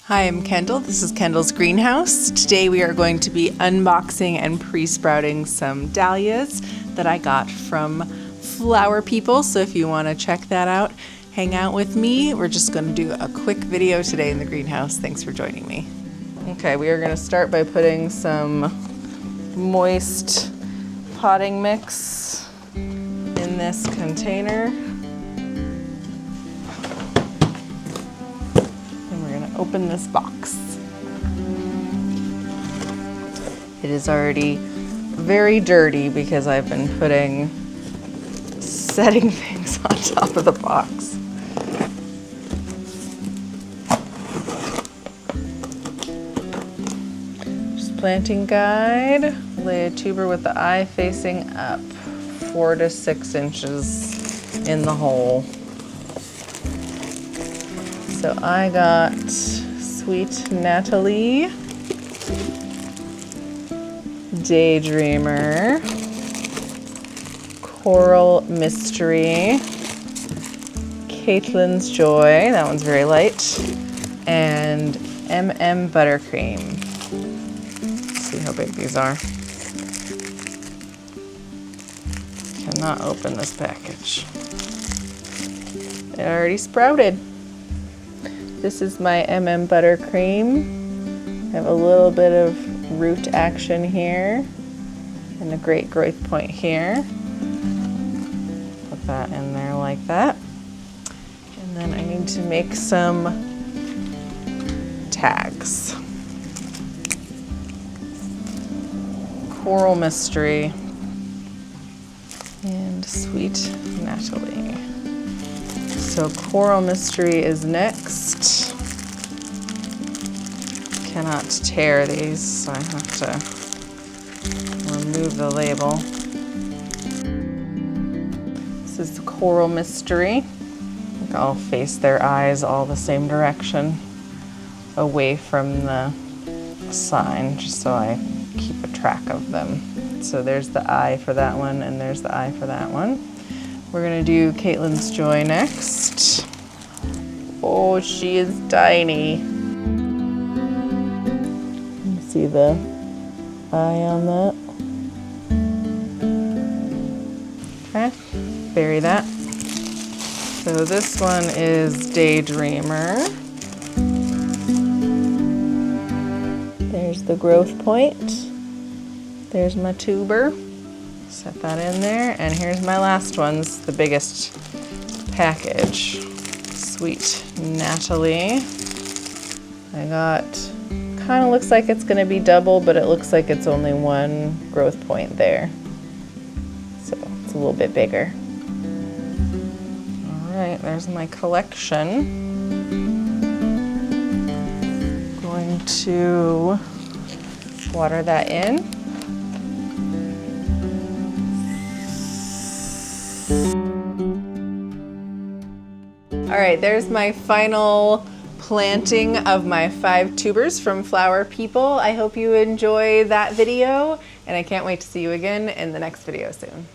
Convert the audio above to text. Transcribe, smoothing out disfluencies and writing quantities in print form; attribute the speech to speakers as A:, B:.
A: Hi, I'm Kendall. This is Kendall's greenhouse. Today we are going to be unboxing and pre-sprouting some dahlias that I got from Flower People. So if you want to check that out, hang out with me. We're just going to do a quick video today in the greenhouse. Thanks for joining me. Okay, we are going to start by putting some moist potting mix in this container. Open this box. It is already very dirty because I've been putting setting things on top of the box. Just planting guide. Lay a tuber with the eye facing up, 4 to 6 inches in the hole. So I got Sweet Nathalie, Daydreamer, Coral Mystery, Caitlin's Joy, that one's very light, and Buttercream. Let's see how big these are. Cannot open this package. It already sprouted. This is my Buttercream. I have a little bit of root action here and a great growth point here. Put that in there like that. And then I need to make some tags. Coral Mystery and Sweet Nathalie. So Coral Mystery is next. Cannot tear these, so I have to remove the label. This is the Coral Mystery. I'll face their eyes all the same direction, away from the sign, just so I keep a track of them. So there's the eye for that one, and there's the eye for that one. We're gonna do Caitlin's Joy next. Oh, she is tiny. You see the eye on that? Okay, bury that. So this one is Daydreamer. There's the growth point. There's my tuber. Set that in there, and here's my last one's the biggest package. Sweet Nathalie. I got, kind of looks like it's gonna be double, but it looks like it's only one growth point there. So it's a little bit bigger. All right, there's my collection. Going to water that in. All right, there's my final planting of my 5 tubers from Flower People. I hope you enjoy that video, and I can't wait to see you again in the next video soon.